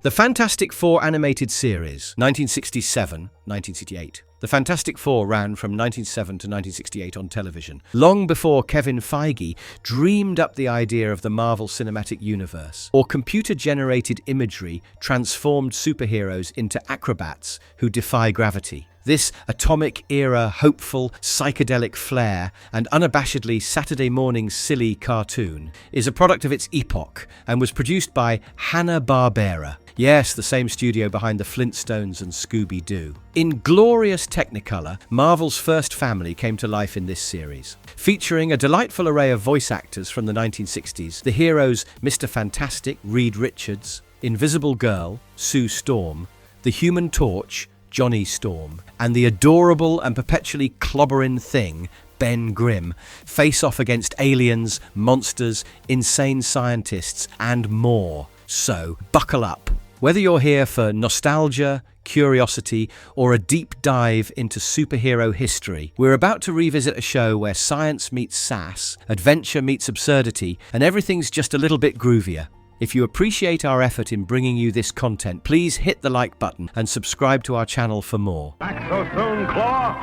The Fantastic Four animated series, 1967-1968. The Fantastic Four ran from 1967 to 1968 on television, long before Kevin Feige dreamed up the idea of the Marvel Cinematic Universe, or computer-generated imagery transformed superheroes into acrobats who defy gravity. This atomic-era, hopeful, psychedelic flair and unabashedly Saturday morning silly cartoon is a product of its epoch and was produced by Hanna-Barbera. Yes, the same studio behind the Flintstones and Scooby-Doo. In glorious Technicolor, Marvel's first family came to life in this series. Featuring a delightful array of voice actors from the 1960s, the heroes Mr. Fantastic, Reed Richards, Invisible Girl, Sue Storm, the Human Torch, Johnny Storm, and the adorable and perpetually clobberin' thing, Ben Grimm, face off against aliens, monsters, insane scientists, and more. So, buckle up. Whether you're here for nostalgia, curiosity, or a deep dive into superhero history, we're about to revisit a show where science meets sass, adventure meets absurdity, and everything's just a little bit groovier. If you appreciate our effort in bringing you this content, please hit the like button and subscribe to our channel for more. Back so soon, Claw?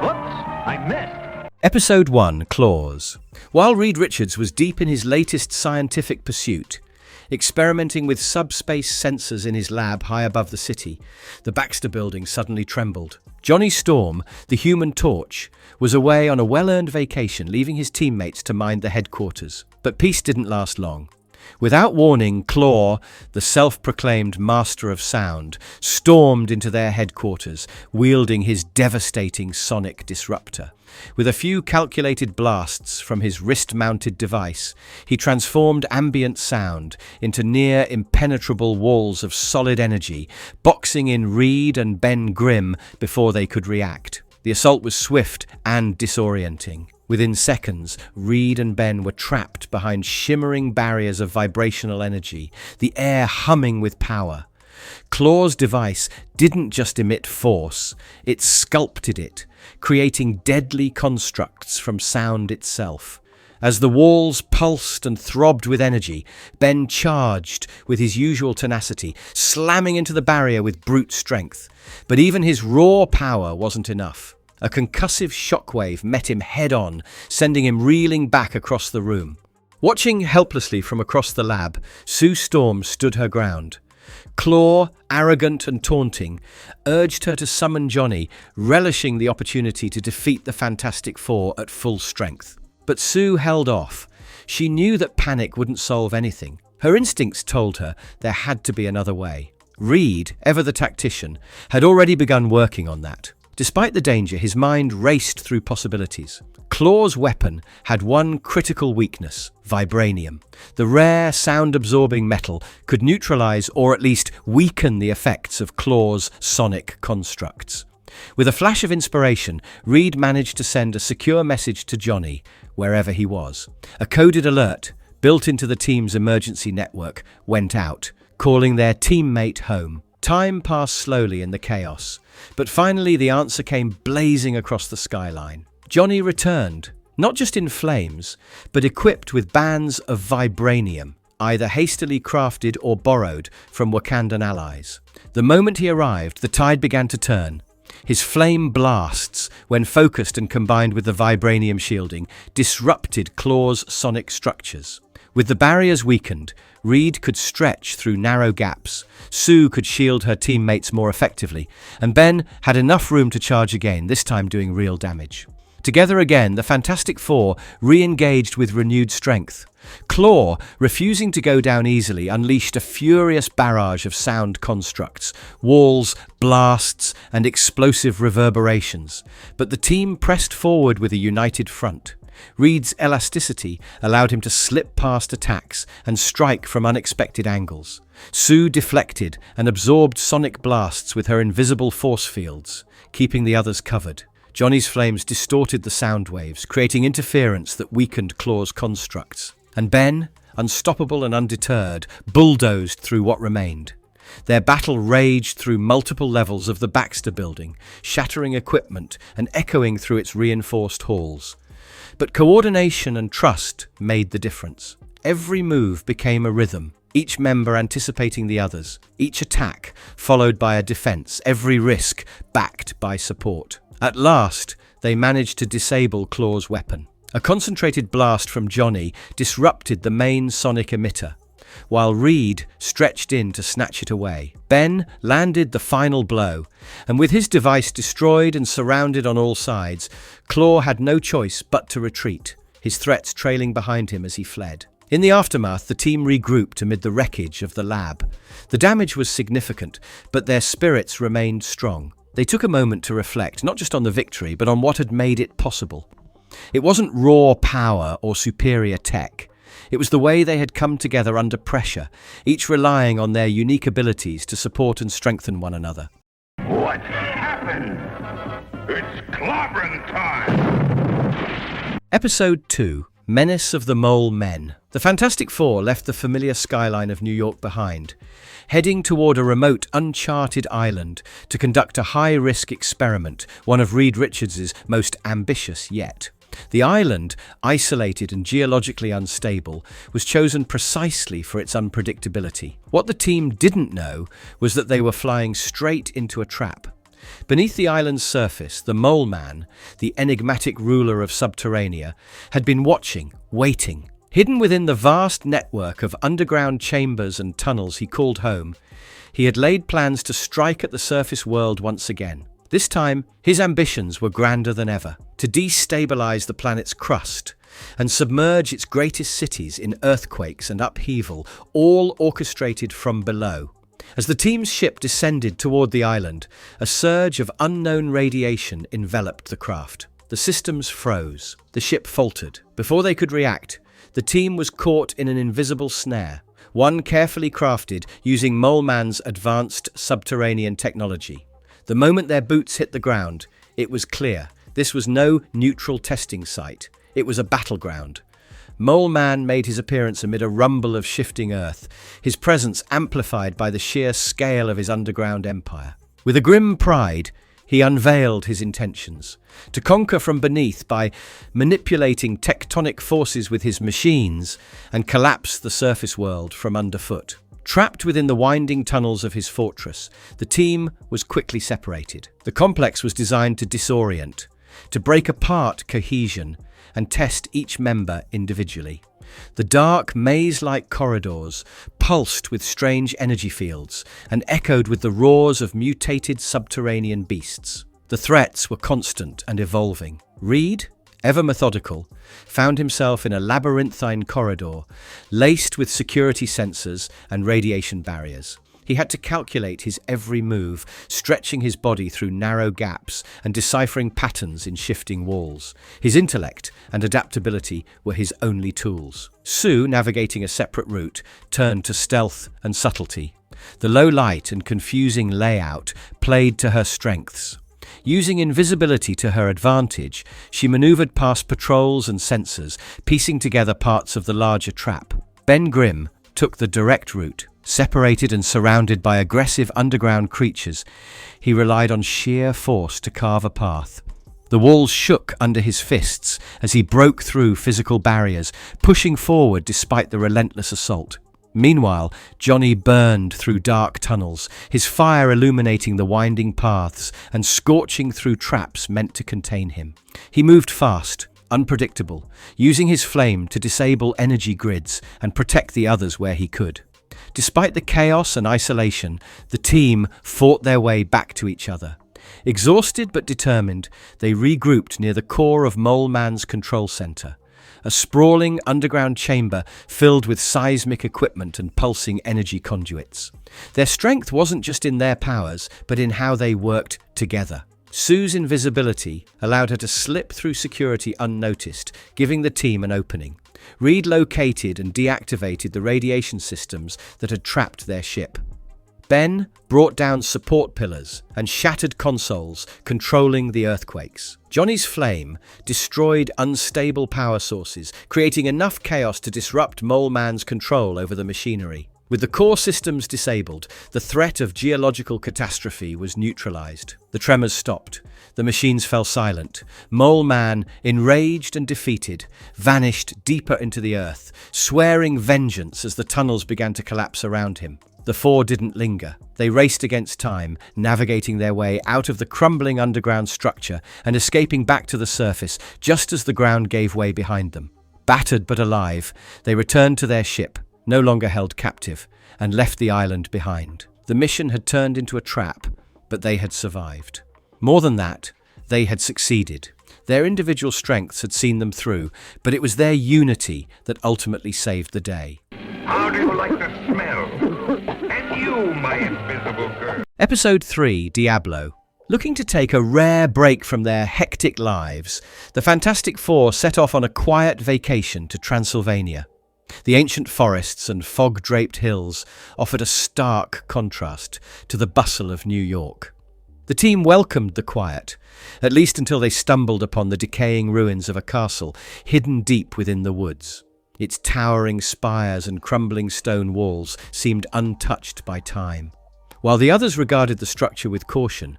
Whoops, I missed. Episode 1, Claws. While Reed Richards was deep in his latest scientific pursuit, experimenting with subspace sensors in his lab high above the city, the Baxter building suddenly trembled. Johnny Storm, the Human Torch, was away on a well-earned vacation, leaving his teammates to mind the headquarters. But peace didn't last long. Without warning, Claw, the self-proclaimed master of sound, stormed into their headquarters, wielding his devastating sonic disruptor. With a few calculated blasts from his wrist-mounted device, he transformed ambient sound into near-impenetrable walls of solid energy, boxing in Reed and Ben Grimm before they could react. The assault was swift and disorienting. Within seconds, Reed and Ben were trapped behind shimmering barriers of vibrational energy, the air humming with power. Claw's device didn't just emit force, it sculpted it, creating deadly constructs from sound itself. As the walls pulsed and throbbed with energy, Ben charged with his usual tenacity, slamming into the barrier with brute strength. But even his raw power wasn't enough. A concussive shockwave met him head-on, sending him reeling back across the room. Watching helplessly from across the lab, Sue Storm stood her ground. Claw, arrogant and taunting, urged her to summon Johnny, relishing the opportunity to defeat the Fantastic Four at full strength. But Sue held off. She knew that panic wouldn't solve anything. Her instincts told her there had to be another way. Reed, ever the tactician, had already begun working on that. Despite the danger, his mind raced through possibilities. Claw's weapon had one critical weakness: vibranium. The rare, sound-absorbing metal could neutralize or at least weaken the effects of Claw's sonic constructs. With a flash of inspiration, Reed managed to send a secure message to Johnny, wherever he was. A coded alert, built into the team's emergency network, went out, calling their teammate home. Time passed slowly in the chaos, but finally the answer came blazing across the skyline. Johnny returned, not just in flames, but equipped with bands of vibranium, either hastily crafted or borrowed from Wakandan allies. The moment he arrived, the tide began to turn. His flame blasts, when focused and combined with the vibranium shielding, disrupted Claw's sonic structures. With the barriers weakened, Reed could stretch through narrow gaps, Sue could shield her teammates more effectively, and Ben had enough room to charge again, this time doing real damage. Together again, the Fantastic Four re-engaged with renewed strength. Claw, refusing to go down easily, unleashed a furious barrage of sound constructs, walls, blasts, and explosive reverberations. But the team pressed forward with a united front. Reed's elasticity allowed him to slip past attacks and strike from unexpected angles. Sue deflected and absorbed sonic blasts with her invisible force fields, keeping the others covered. Johnny's flames distorted the sound waves, creating interference that weakened Claw's constructs. And Ben, unstoppable and undeterred, bulldozed through what remained. Their battle raged through multiple levels of the Baxter building, shattering equipment and echoing through its reinforced halls. But coordination and trust made the difference. Every move became a rhythm. each member anticipating the others, each attack followed by a defense, every risk backed by support. At last, they managed to disable Claw's weapon. A concentrated blast from Johnny disrupted the main sonic emitter, while Reed stretched in to snatch it away. Ben landed the final blow, and with his device destroyed and surrounded on all sides, Claw had no choice but to retreat, his threats trailing behind him as he fled. In the aftermath, the team regrouped amid the wreckage of the lab. The damage was significant, but their spirits remained strong. They took a moment to reflect, not just on the victory, but on what had made it possible. It wasn't raw power or superior tech. It was the way they had come together under pressure, each relying on their unique abilities to support and strengthen one another. What happened? It's clobbering time! Episode 2. Menace of the Mole Men. The Fantastic Four left the familiar skyline of New York behind, heading toward a remote, uncharted island to conduct a high-risk experiment, one of Reed Richards' most ambitious yet. The island, isolated and geologically unstable, was chosen precisely for its unpredictability. What the team didn't know was that they were flying straight into a trap. Beneath the island's surface, the Mole Man, the enigmatic ruler of Subterranea, had been watching, waiting. Hidden within the vast network of underground chambers and tunnels he called home, he had laid plans to strike at the surface world once again. This time, his ambitions were grander than ever, to destabilize the planet's crust and submerge its greatest cities in earthquakes and upheaval, all orchestrated from below. As the team's ship descended toward the island, a surge of unknown radiation enveloped the craft. The systems froze. The ship faltered. Before they could react, the team was caught in an invisible snare, one carefully crafted using Mole Man's advanced subterranean technology. The moment their boots hit the ground, it was clear. This was no neutral testing site. It was a battleground. Mole Man made his appearance amid a rumble of shifting earth, his presence amplified by the sheer scale of his underground empire. With a grim pride, he unveiled his intentions: to conquer from beneath by manipulating tectonic forces with his machines and collapse the surface world from underfoot. Trapped within the winding tunnels of his fortress, the team was quickly separated. The complex was designed to disorient, to break apart cohesion, and test each member individually. The dark, maze-like corridors pulsed with strange energy fields and echoed with the roars of mutated subterranean beasts. The threats were constant and evolving. Reed, ever methodical, found himself in a labyrinthine corridor laced with security sensors and radiation barriers. He had to calculate his every move, stretching his body through narrow gaps and deciphering patterns in shifting walls. His intellect and adaptability were his only tools. Sue, navigating a separate route, turned to stealth and subtlety. The low light and confusing layout played to her strengths. Using invisibility to her advantage, she maneuvered past patrols and sensors, piecing together parts of the larger trap. Ben Grimm took the direct route. Separated and surrounded by aggressive underground creatures, he relied on sheer force to carve a path. The walls shook under his fists as he broke through physical barriers, pushing forward despite the relentless assault. Meanwhile, Johnny burned through dark tunnels, his fire illuminating the winding paths and scorching through traps meant to contain him. He moved fast, unpredictable, using his flame to disable energy grids and protect the others where he could. Despite the chaos and isolation, the team fought their way back to each other. Exhausted but determined, they regrouped near the core of Mole Man's control center, a sprawling underground chamber filled with seismic equipment and pulsing energy conduits. Their strength wasn't just in their powers, but in how they worked together. Sue's invisibility allowed her to slip through security unnoticed, giving the team an opening. Reed located and deactivated the radiation systems that had trapped their ship. Ben brought down support pillars and shattered consoles, controlling the earthquakes. Johnny's flame destroyed unstable power sources, creating enough chaos to disrupt Mole Man's control over the machinery. With the core systems disabled, the threat of geological catastrophe was neutralized. The tremors stopped. The machines fell silent. Mole Man, enraged and defeated, vanished deeper into the earth, swearing vengeance as the tunnels began to collapse around him. The four didn't linger. They raced against time, navigating their way out of the crumbling underground structure and escaping back to the surface just as the ground gave way behind them. Battered but alive, they returned to their ship, no longer held captive, and left the island behind. The mission had turned into a trap, but they had survived. More than that, they had succeeded. Their individual strengths had seen them through, but it was their unity that ultimately saved the day. How do you like the smell? And you, my invisible girl. Episode 3, Diablo. Looking to take a rare break from their hectic lives, the Fantastic Four set off on a quiet vacation to Transylvania. The ancient forests and fog-draped hills offered a stark contrast to the bustle of New York. The team welcomed the quiet, at least until they stumbled upon the decaying ruins of a castle hidden deep within the woods. Its towering spires and crumbling stone walls seemed untouched by time. While the others regarded the structure with caution,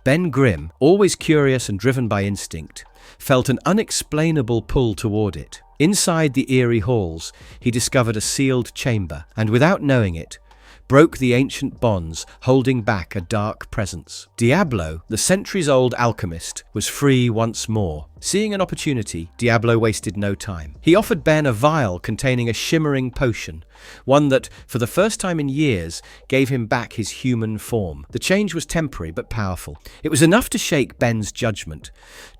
Ben Grimm, always curious and driven by instinct, felt an unexplainable pull toward it. Inside the eerie halls, he discovered a sealed chamber, and without knowing it, broke the ancient bonds holding back a dark presence. Diablo, the centuries-old alchemist, was free once more. Seeing an opportunity, Diablo wasted no time. He offered Ben a vial containing a shimmering potion, one that, for the first time in years, gave him back his human form. The change was temporary but powerful. It was enough to shake Ben's judgment.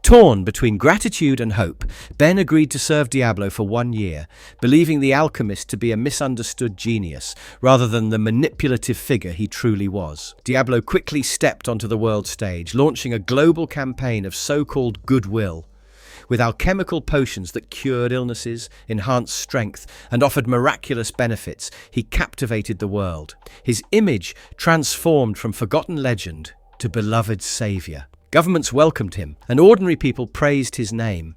Torn between gratitude and hope, Ben agreed to serve Diablo for 1 year, believing the alchemist to be a misunderstood genius, rather than the manipulative figure he truly was. Diablo quickly stepped onto the world stage, launching a global campaign of so-called goodwill. With alchemical potions that cured illnesses, enhanced strength, and offered miraculous benefits, he captivated the world. His image transformed from forgotten legend to beloved savior. Governments welcomed him, and ordinary people praised his name.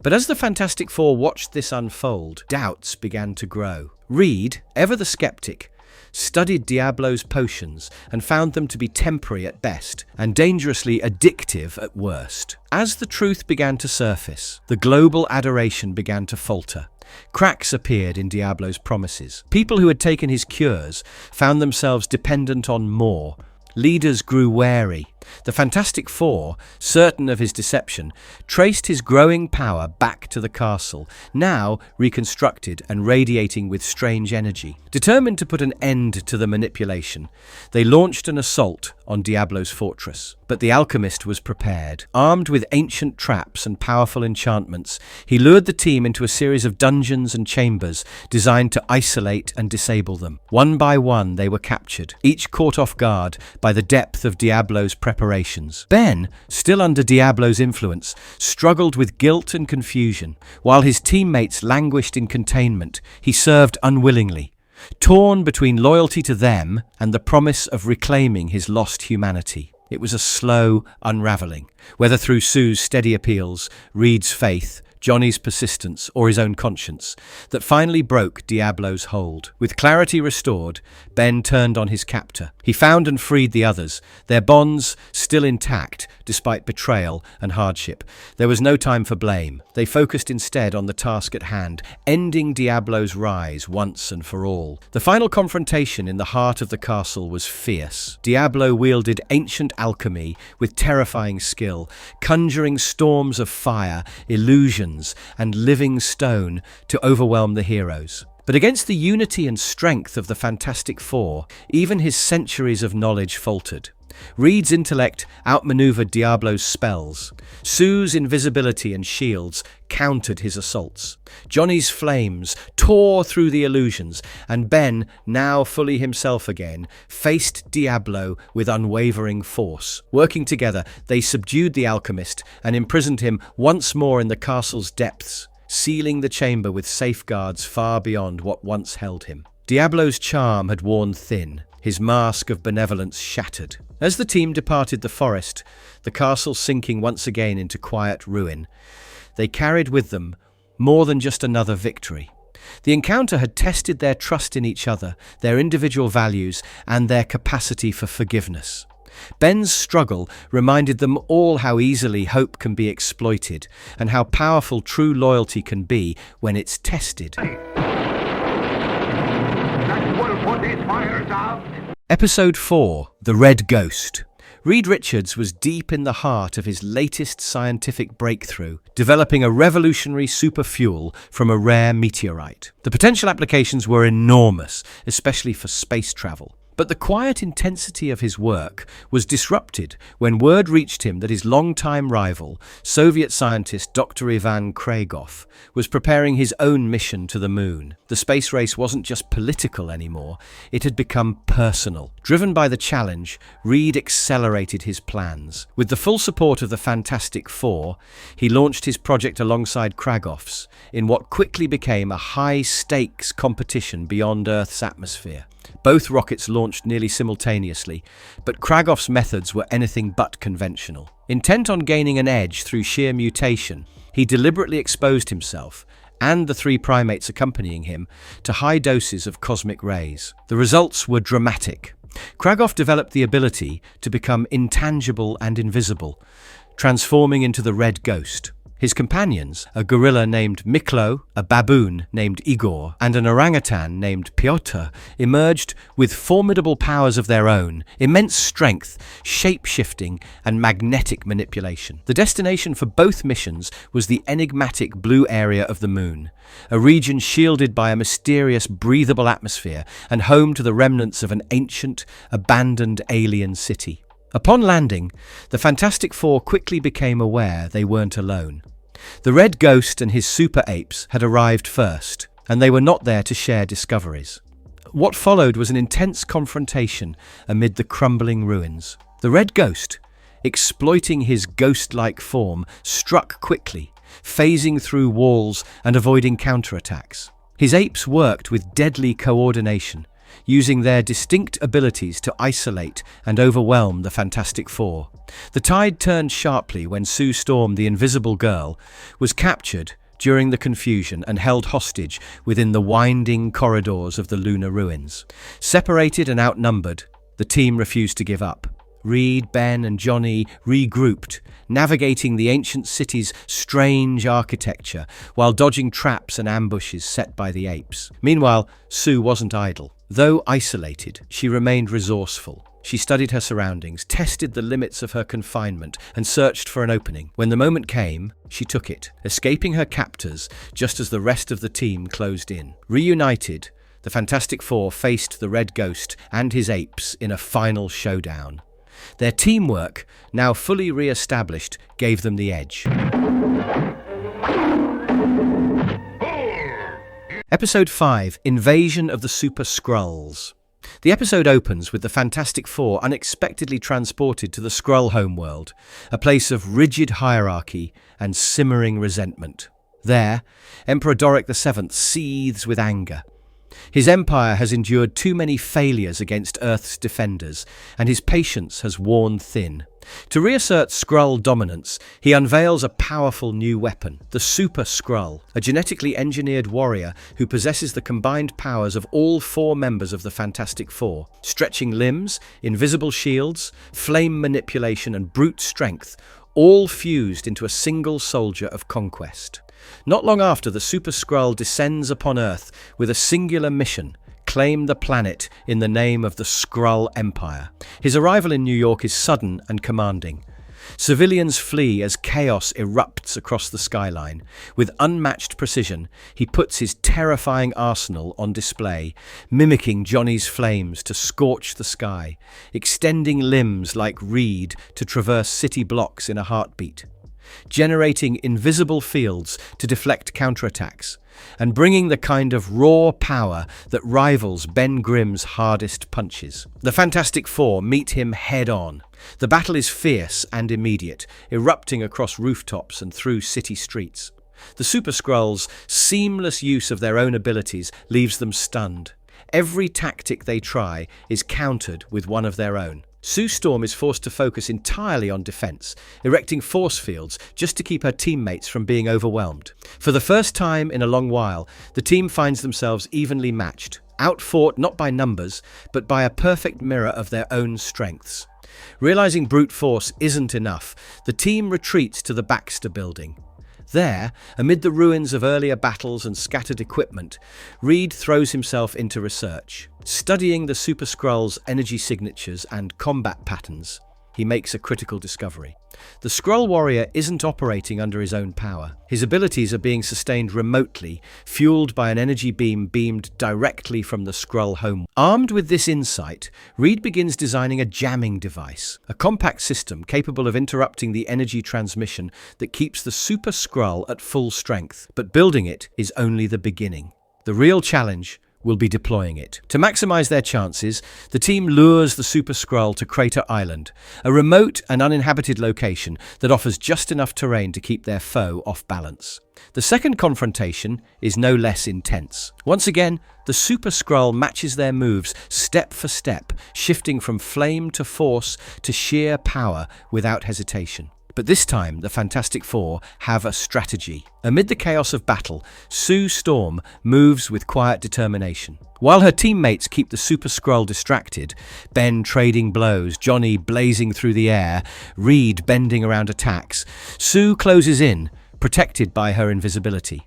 But as the Fantastic Four watched this unfold, doubts began to grow. Reed, ever the skeptic, studied Diablo's potions and found them to be temporary at best and dangerously addictive at worst. As the truth began to surface, the global adoration began to falter. Cracks appeared in Diablo's promises. People who had taken his cures found themselves dependent on more. Leaders grew wary. The Fantastic Four, certain of his deception, traced his growing power back to the castle, now reconstructed and radiating with strange energy. Determined to put an end to the manipulation, they launched an assault on Diablo's fortress. But the alchemist was prepared. Armed with ancient traps and powerful enchantments, he lured the team into a series of dungeons and chambers designed to isolate and disable them. One by one, they were captured, each caught off guard by the depth of Diablo's preparations. Ben, still under Diablo's influence, struggled with guilt and confusion. While his teammates languished in containment, he served unwillingly, torn between loyalty to them and the promise of reclaiming his lost humanity. It was a slow unraveling, whether through Sue's steady appeals, Reed's faith, Johnny's persistence, or his own conscience, that finally broke Diablo's hold. With clarity restored, Ben turned on his captor. He found and freed the others, their bonds still intact despite betrayal and hardship. There was no time for blame. They focused instead on the task at hand, ending Diablo's rise once and for all. The final confrontation in the heart of the castle was fierce. Diablo wielded ancient alchemy with terrifying skill, conjuring storms of fire, illusions, and living stone to overwhelm the heroes. But against the unity and strength of the Fantastic Four, even his centuries of knowledge faltered. Reed's intellect outmaneuvered Diablo's spells. Sue's invisibility and shields countered his assaults. Johnny's flames tore through the illusions, and Ben, now fully himself again, faced Diablo with unwavering force. Working together, they subdued the alchemist and imprisoned him once more in the castle's depths, sealing the chamber with safeguards far beyond what once held him. Diablo's charm had worn thin, his mask of benevolence shattered. As the team departed the forest, the castle sinking once again into quiet ruin, they carried with them more than just another victory. The encounter had tested their trust in each other, their individual values, and their capacity for forgiveness. Ben's struggle reminded them all how easily hope can be exploited and how powerful true loyalty can be when it's tested. That will put his fires out. Episode 4, The Red Ghost. Reed Richards was deep in the heart of his latest scientific breakthrough, developing a revolutionary super fuel from a rare meteorite. The potential applications were enormous, especially for space travel. But the quiet intensity of his work was disrupted when word reached him that his longtime rival, Soviet scientist Dr. Ivan Kragoff, was preparing his own mission to the moon. The space race wasn't just political anymore, it had become personal. Driven by the challenge, Reed accelerated his plans. With the full support of the Fantastic Four, he launched his project alongside Kragoff's in what quickly became a high-stakes competition beyond Earth's atmosphere. Both rockets launched nearly simultaneously, but Kragoff's methods were anything but conventional. Intent on gaining an edge through sheer mutation, he deliberately exposed himself, and the 3 primates accompanying him, to high doses of cosmic rays. The results were dramatic. Kragoff developed the ability to become intangible and invisible, transforming into the Red Ghost. His companions, a gorilla named Miklo, a baboon named Igor, and an orangutan named Pyotr, emerged with formidable powers of their own, immense strength, shape-shifting, and magnetic manipulation. The destination for both missions was the enigmatic blue area of the moon, a region shielded by a mysterious, breathable atmosphere and home to the remnants of an ancient, abandoned alien city. Upon landing, the Fantastic Four quickly became aware they weren't alone. The Red Ghost and his super apes had arrived first, and they were not there to share discoveries. What followed was an intense confrontation amid the crumbling ruins. The Red Ghost, exploiting his ghost-like form, struck quickly, phasing through walls and avoiding counterattacks. His apes worked with deadly coordination, using their distinct abilities to isolate and overwhelm the Fantastic Four. The tide turned sharply when Sue Storm, the Invisible Girl, was captured during the confusion and held hostage within the winding corridors of the lunar ruins. Separated and outnumbered, the team refused to give up. Reed, Ben, and Johnny regrouped, navigating the ancient city's strange architecture while dodging traps and ambushes set by the apes. Meanwhile, Sue wasn't idle. Though isolated, she remained resourceful. She studied her surroundings, tested the limits of her confinement, and searched for an opening. When the moment came, she took it, escaping her captors just as the rest of the team closed in. Reunited, the Fantastic Four faced the Red Ghost and his apes in a final showdown. Their teamwork, now fully re-established, gave them the edge. Episode 5, Invasion of the Super Skrulls. The episode opens with the Fantastic Four unexpectedly transported to the Skrull homeworld, a place of rigid hierarchy and simmering resentment. There, Emperor Doric VII seethes with anger. His empire has endured too many failures against Earth's defenders, and his patience has worn thin. To reassert Skrull dominance, he unveils a powerful new weapon, the Super Skrull, a genetically engineered warrior who possesses the combined powers of all 4 members of the Fantastic Four, stretching limbs, invisible shields, flame manipulation, and brute strength, all fused into a single soldier of conquest. Not long after, the Super Skrull descends upon Earth with a singular mission: claim the planet in the name of the Skrull Empire. His arrival in New York is sudden and commanding. Civilians flee as chaos erupts across the skyline. With unmatched precision, he puts his terrifying arsenal on display, mimicking Johnny's flames to scorch the sky, extending limbs like Reed to traverse city blocks in a heartbeat, generating invisible fields to deflect counterattacks, and bringing the kind of raw power that rivals Ben Grimm's hardest punches. The Fantastic Four meet him head-on. The battle is fierce and immediate, erupting across rooftops and through city streets. The Super Skrulls' seamless use of their own abilities leaves them stunned. Every tactic they try is countered with one of their own. Sue Storm is forced to focus entirely on defense, erecting force fields just to keep her teammates from being overwhelmed. For the first time in a long while, the team finds themselves evenly matched, outfought not by numbers, but by a perfect mirror of their own strengths. Realizing brute force isn't enough, the team retreats to the Baxter building. There, amid the ruins of earlier battles and scattered equipment, Reed throws himself into research. Studying the Super Skrulls' energy signatures and combat patterns, he makes a critical discovery. The Skrull warrior isn't operating under his own power. His abilities are being sustained remotely, fueled by an energy beam beamed directly from the Skrull home. Armed with this insight, Reed begins designing a jamming device, a compact system capable of interrupting the energy transmission that keeps the Super Skrull at full strength. But building it is only the beginning. The real challenge will be deploying it. To maximize their chances, the team lures the Super Skrull to Crater Island, a remote and uninhabited location that offers just enough terrain to keep their foe off balance. The second confrontation is no less intense. Once again, the Super Skrull matches their moves step for step, shifting from flame to force to sheer power without hesitation. But this time, the Fantastic Four have a strategy. Amid the chaos of battle, Sue Storm moves with quiet determination. While her teammates keep the Super Skrull distracted, Ben trading blows, Johnny blazing through the air, Reed bending around attacks, Sue closes in, protected by her invisibility.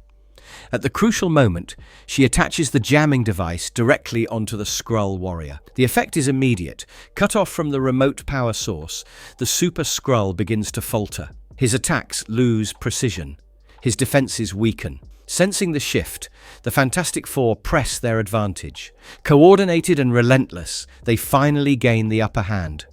At the crucial moment, she attaches the jamming device directly onto the Skrull warrior. The effect is immediate. Cut off from the remote power source, the Super Skrull begins to falter. His attacks lose precision. His defenses weaken. Sensing the shift, the Fantastic Four press their advantage. Coordinated and relentless, they finally gain the upper hand.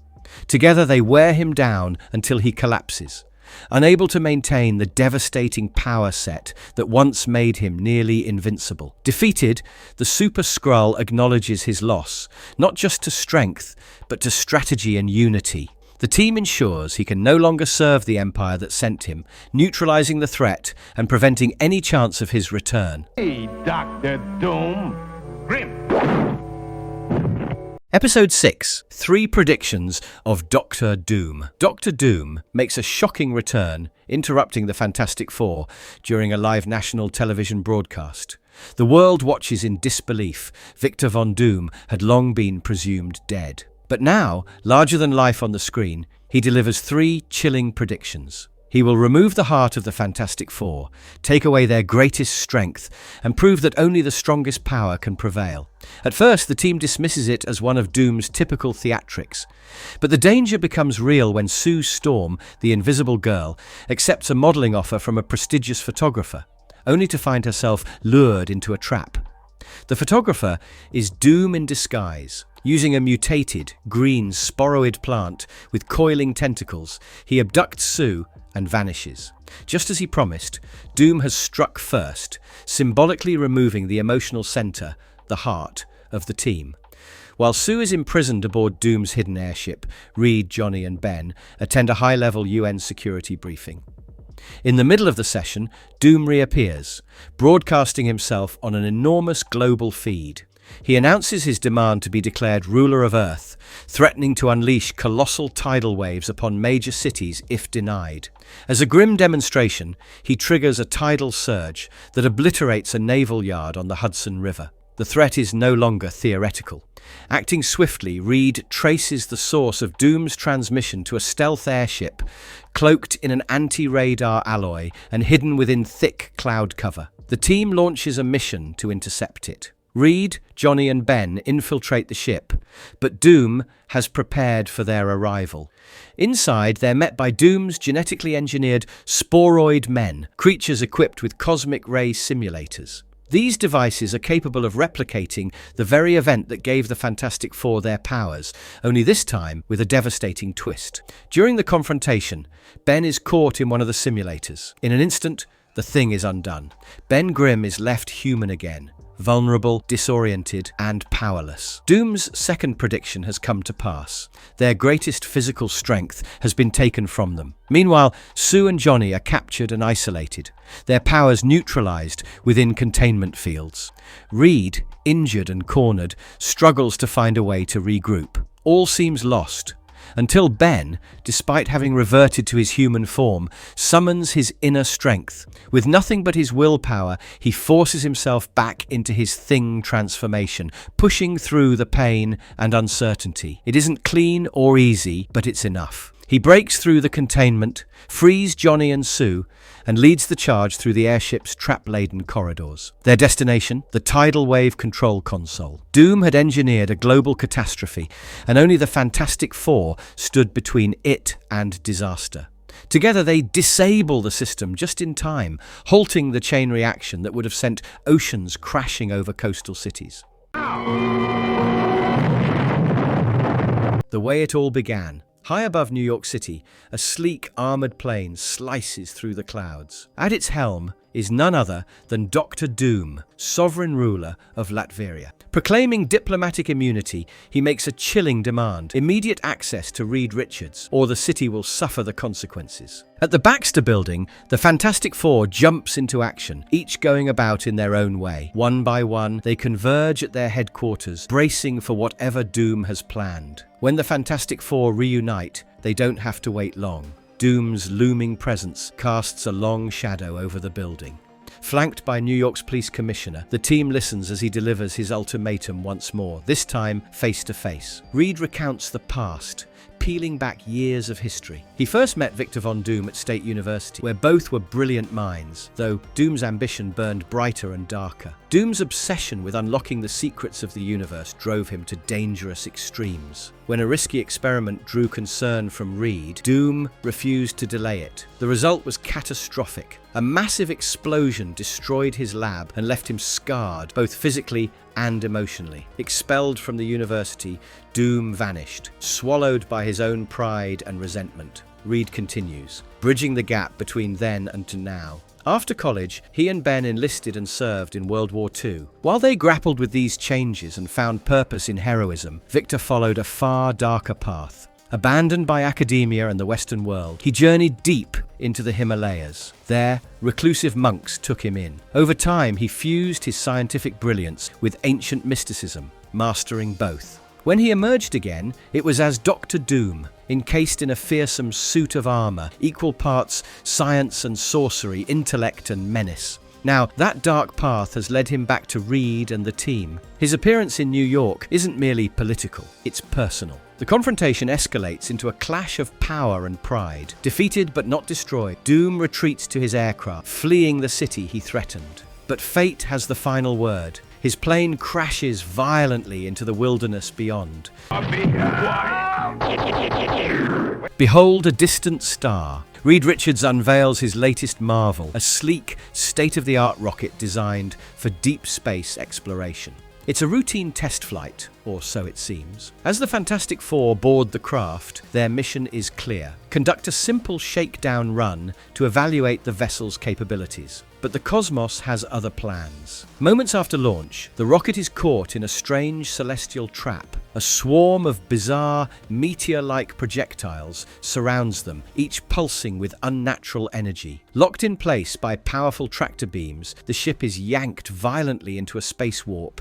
Together they wear him down until he collapses, unable to maintain the devastating power set that once made him nearly invincible. Defeated, the Super Skrull acknowledges his loss, not just to strength, but to strategy and unity. The team ensures he can no longer serve the Empire that sent him, neutralizing the threat and preventing any chance of his return. Hey, Dr. Doom. Grim. Episode 6. 3 predictions of Dr. Doom. Dr. Doom makes a shocking return, interrupting the Fantastic Four during a live national television broadcast. The world watches in disbelief. Victor Von Doom had long been presumed dead. But now, larger than life on the screen, he delivers 3 chilling predictions. He will remove the heart of the Fantastic Four, take away their greatest strength, and prove that only the strongest power can prevail. At first, the team dismisses it as one of Doom's typical theatrics. But the danger becomes real when Sue Storm, the Invisible Girl, accepts a modeling offer from a prestigious photographer, only to find herself lured into a trap. The photographer is Doom in disguise. Using a mutated, green, sporoid plant with coiling tentacles, he abducts Sue and vanishes. Just as he promised, Doom has struck first, symbolically removing the emotional center, the heart, of the team. While Sue is imprisoned aboard Doom's hidden airship, Reed, Johnny and Ben attend a high-level UN security briefing. In the middle of the session, Doom reappears, broadcasting himself on an enormous global feed. He announces his demand to be declared ruler of Earth, threatening to unleash colossal tidal waves upon major cities if denied. As a grim demonstration, he triggers a tidal surge that obliterates a naval yard on the Hudson River. The threat is no longer theoretical. Acting swiftly, Reed traces the source of Doom's transmission to a stealth airship, cloaked in an anti-radar alloy and hidden within thick cloud cover. The team launches a mission to intercept it. Reed, Johnny and Ben infiltrate the ship, but Doom has prepared for their arrival. Inside, they're met by Doom's genetically engineered sporoid men, creatures equipped with cosmic ray simulators. These devices are capable of replicating the very event that gave the Fantastic Four their powers, only this time with a devastating twist. During the confrontation, Ben is caught in one of the simulators. In an instant, the thing is undone. Ben Grimm is left human again, vulnerable, disoriented, and powerless. Doom's second prediction has come to pass. Their greatest physical strength has been taken from them. Meanwhile, Sue and Johnny are captured and isolated, their powers neutralized within containment fields. Reed, injured and cornered, struggles to find a way to regroup. All seems lost, until Ben, despite having reverted to his human form, summons his inner strength. With nothing but his willpower, he forces himself back into his thing transformation, pushing through the pain and uncertainty. It isn't clean or easy, but it's enough. He breaks through the containment, frees Johnny and Sue, and leads the charge through the airship's trap-laden corridors. Their destination, the tidal wave control console. Doom had engineered a global catastrophe, and only the Fantastic Four stood between it and disaster. Together they disable the system just in time, halting the chain reaction that would have sent oceans crashing over coastal cities. The way it all began. High above New York City, a sleek armored plane slices through the clouds. At its helm is none other than Dr. Doom, sovereign ruler of Latveria. Proclaiming diplomatic immunity, he makes a chilling demand: immediate access to Reed Richards, or the city will suffer the consequences. At the Baxter Building, the Fantastic Four jumps into action, each going about in their own way. One by one, they converge at their headquarters, bracing for whatever Doom has planned. When the Fantastic Four reunite, they don't have to wait long. Doom's looming presence casts a long shadow over the building. Flanked by New York's police commissioner, the team listens as he delivers his ultimatum once more, this time face to face. Reed recounts the past, peeling back years of history. He first met Victor Von Doom at State University, where both were brilliant minds, though Doom's ambition burned brighter and darker. Doom's obsession with unlocking the secrets of the universe drove him to dangerous extremes. When a risky experiment drew concern from Reed, Doom refused to delay it. The result was catastrophic. A massive explosion destroyed his lab and left him scarred, both physically and emotionally. Expelled from the university, Doom vanished, swallowed by his own pride and resentment. Reed continues, bridging the gap between then and to now. After college, he and Ben enlisted and served in World War II. While they grappled with these changes and found purpose in heroism, Victor followed a far darker path. Abandoned by academia and the Western world, he journeyed deep into the Himalayas. There, reclusive monks took him in. Over time, he fused his scientific brilliance with ancient mysticism, mastering both. When he emerged again, it was as Dr. Doom, encased in a fearsome suit of armor, equal parts science and sorcery, intellect and menace. Now, that dark path has led him back to Reed and the team. His appearance in New York isn't merely political, it's personal. The confrontation escalates into a clash of power and pride. Defeated but not destroyed, Doom retreats to his aircraft, fleeing the city he threatened. But fate has the final word. His plane crashes violently into the wilderness beyond. Behold a distant star. Reed Richards unveils his latest marvel, a sleek, state-of-the-art rocket designed for deep space exploration. It's a routine test flight, or so it seems. As the Fantastic Four board the craft, their mission is clear. Conduct a simple shakedown run to evaluate the vessel's capabilities. But the cosmos has other plans. Moments after launch, the rocket is caught in a strange celestial trap. A swarm of bizarre, meteor-like projectiles surrounds them, each pulsing with unnatural energy. Locked in place by powerful tractor beams, the ship is yanked violently into a space warp.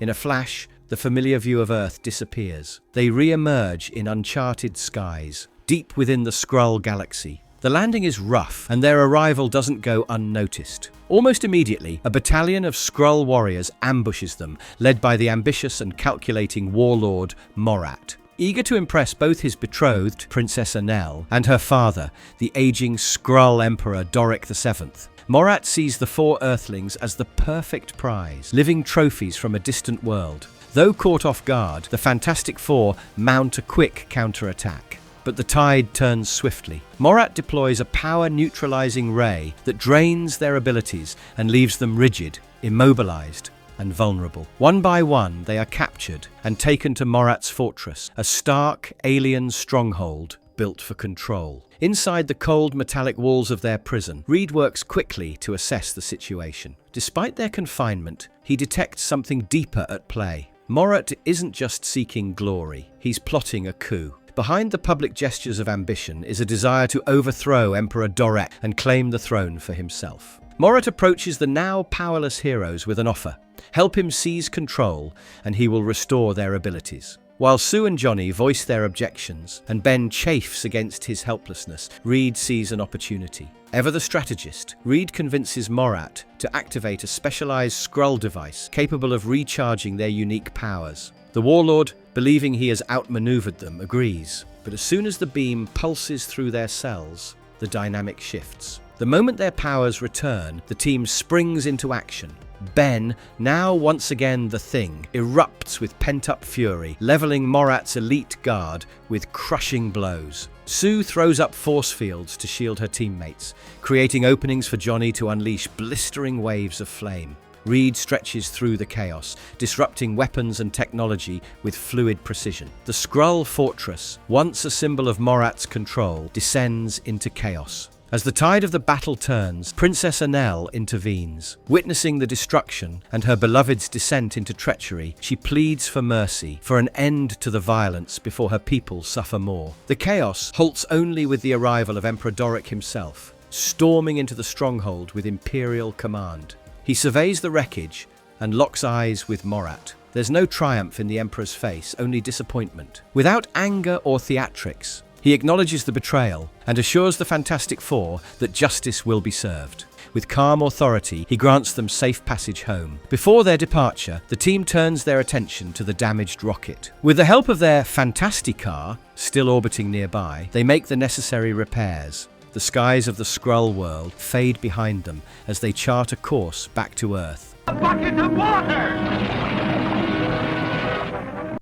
In a flash, the familiar view of Earth disappears. They re-emerge in uncharted skies, deep within the Skrull galaxy. The landing is rough, and their arrival doesn't go unnoticed. Almost immediately, a battalion of Skrull warriors ambushes them, led by the ambitious and calculating warlord Morat. Eager to impress both his betrothed, Princess Anel, and her father, the aging Skrull Emperor Doric VII, Morat sees the four Earthlings as the perfect prize, living trophies from a distant world. Though caught off guard, the Fantastic Four mount a quick counterattack. But the tide turns swiftly. Morat deploys a power-neutralizing ray that drains their abilities and leaves them rigid, immobilized, and vulnerable. One by one, they are captured and taken to Morat's fortress, a stark, alien stronghold built for control. Inside the cold, metallic walls of their prison, Reed works quickly to assess the situation. Despite their confinement, he detects something deeper at play. Morat isn't just seeking glory, he's plotting a coup. Behind the public gestures of ambition is a desire to overthrow Emperor Doric and claim the throne for himself. Morat approaches the now powerless heroes with an offer. Help him seize control, and he will restore their abilities. While Sue and Johnny voice their objections, and Ben chafes against his helplessness, Reed sees an opportunity. Ever the strategist, Reed convinces Morat to activate a specialized Skrull device capable of recharging their unique powers. The warlord, believing he has outmaneuvered them, agrees, but as soon as the beam pulses through their cells, the dynamic shifts. The moment their powers return, the team springs into action. Ben, now once again the Thing, erupts with pent-up fury, leveling Morat's elite guard with crushing blows. Sue throws up force fields to shield her teammates, creating openings for Johnny to unleash blistering waves of flame. Reed stretches through the chaos, disrupting weapons and technology with fluid precision. The Skrull fortress, once a symbol of Morat's control, descends into chaos. As the tide of the battle turns, Princess Anel intervenes. Witnessing the destruction and her beloved's descent into treachery, she pleads for mercy, for an end to the violence before her people suffer more. The chaos halts only with the arrival of Emperor Doric himself, storming into the stronghold with imperial command. He surveys the wreckage and locks eyes with Morat. There's no triumph in the Emperor's face, only disappointment. Without anger or theatrics, he acknowledges the betrayal and assures the Fantastic Four that justice will be served. With calm authority, he grants them safe passage home. Before their departure, the team turns their attention to the damaged rocket. With the help of their Fantasticar, still orbiting nearby, they make the necessary repairs. The skies of the Skrull world fade behind them as they chart a course back to Earth. A bucket of water!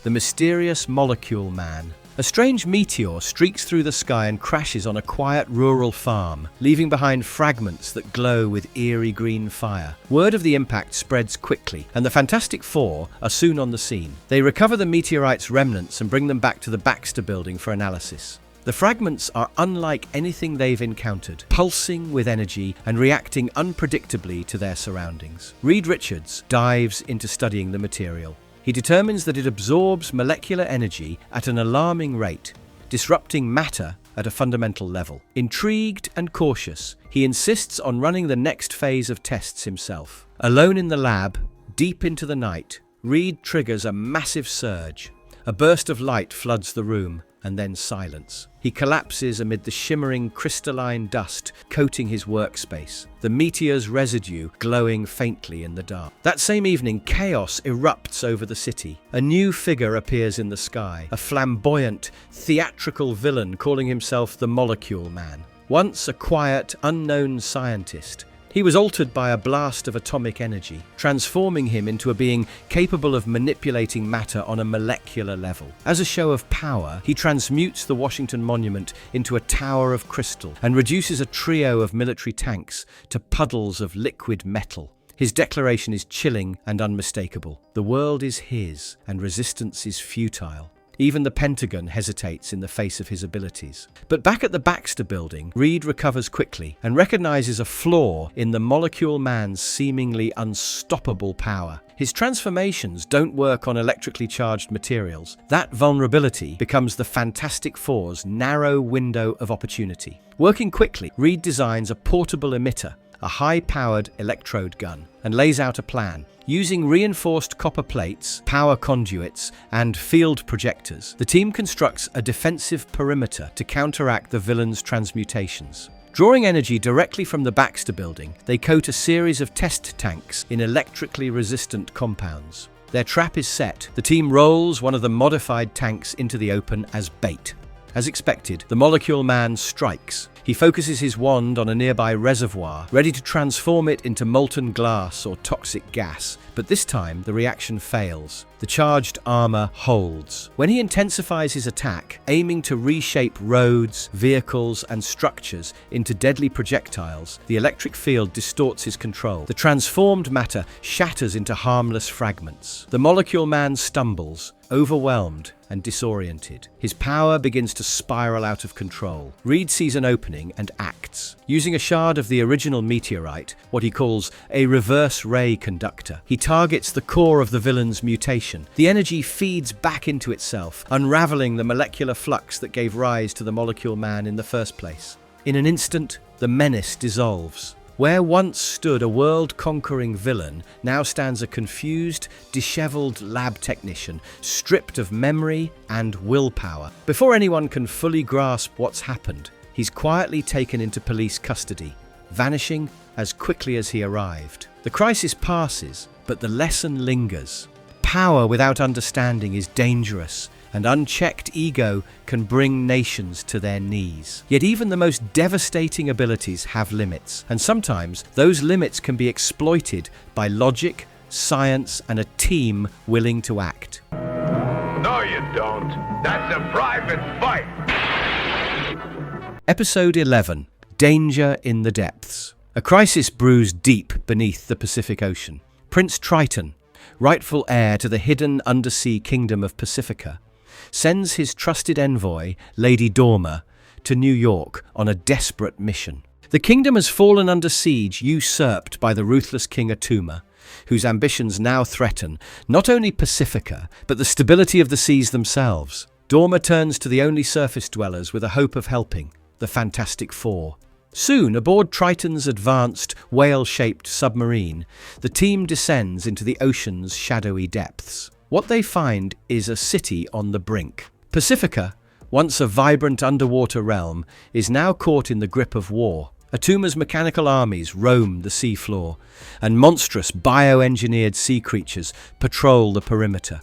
The mysterious Molecule Man. A strange meteor streaks through the sky and crashes on a quiet rural farm, leaving behind fragments that glow with eerie green fire. Word of the impact spreads quickly, and the Fantastic Four are soon on the scene. They recover the meteorite's remnants and bring them back to the Blastar building for analysis. The fragments are unlike anything they've encountered, pulsing with energy and reacting unpredictably to their surroundings. Reed Richards dives into studying the material. He determines that it absorbs molecular energy at an alarming rate, disrupting matter at a fundamental level. Intrigued and cautious, he insists on running the next phase of tests himself. Alone in the lab, deep into the night, Reed triggers a massive surge. A burst of light floods the room, and then silence. He collapses amid the shimmering crystalline dust coating his workspace, the meteor's residue glowing faintly in the dark. That same evening, chaos erupts over the city. A new figure appears in the sky, a flamboyant, theatrical villain calling himself the Molecule Man. Once a quiet, unknown scientist, he was altered by a blast of atomic energy, transforming him into a being capable of manipulating matter on a molecular level. As a show of power, he transmutes the Washington Monument into a tower of crystal and reduces a trio of military tanks to puddles of liquid metal. His declaration is chilling and unmistakable. The world is his, and resistance is futile. Even the Pentagon hesitates in the face of his abilities. But back at the Blastar building, Reed recovers quickly and recognizes a flaw in the Molecule Man's seemingly unstoppable power. His transformations don't work on electrically charged materials. That vulnerability becomes the Fantastic Four's narrow window of opportunity. Working quickly, Reed designs a portable emitter, a high-powered electrode gun, and lays out a plan. Using reinforced copper plates, power conduits, and field projectors, the team constructs a defensive perimeter to counteract the villain's transmutations. Drawing energy directly from the Blastar building, they coat a series of test tanks in electrically resistant compounds. Their trap is set. The team rolls one of the modified tanks into the open as bait. As expected, the Molecule Man strikes. He focuses his wand on a nearby reservoir, ready to transform it into molten glass or toxic gas. But this time, the reaction fails. The charged armor holds. When he intensifies his attack, aiming to reshape roads, vehicles, and structures into deadly projectiles, the electric field distorts his control. The transformed matter shatters into harmless fragments. The Molecule Man stumbles, overwhelmed and disoriented. His power begins to spiral out of control. Reed sees an opening and acts. Using a shard of the original meteorite, what he calls a reverse ray conductor, he targets the core of the villain's mutation. The energy feeds back into itself, unraveling the molecular flux that gave rise to the Molecule Man in the first place. In an instant, the Menace dissolves. Where once stood a world-conquering villain, now stands a confused, disheveled lab technician, stripped of memory and willpower. Before anyone can fully grasp what's happened, he's quietly taken into police custody, vanishing as quickly as he arrived. The crisis passes, but the lesson lingers. Power without understanding is dangerous, and unchecked ego can bring nations to their knees. Yet even the most devastating abilities have limits, and sometimes those limits can be exploited by logic, science, and a team willing to act. No, you don't. That's a private fight. Episode 11. Danger in the Depths. A crisis brews deep beneath the Pacific Ocean. Prince Triton, rightful heir to the hidden undersea kingdom of Pacifica, sends his trusted envoy, Lady Dorma, to New York on a desperate mission. The kingdom has fallen under siege, usurped by the ruthless King Atuma, whose ambitions now threaten not only Pacifica, but the stability of the seas themselves. Dorma turns to the only surface dwellers with a hope of helping, the Fantastic Four. Soon, aboard Triton's advanced, whale-shaped submarine, the team descends into the ocean's shadowy depths. What they find is a city on the brink. Pacifica, once a vibrant underwater realm, is now caught in the grip of war. Atuma's mechanical armies roam the seafloor, and monstrous bioengineered sea creatures patrol the perimeter.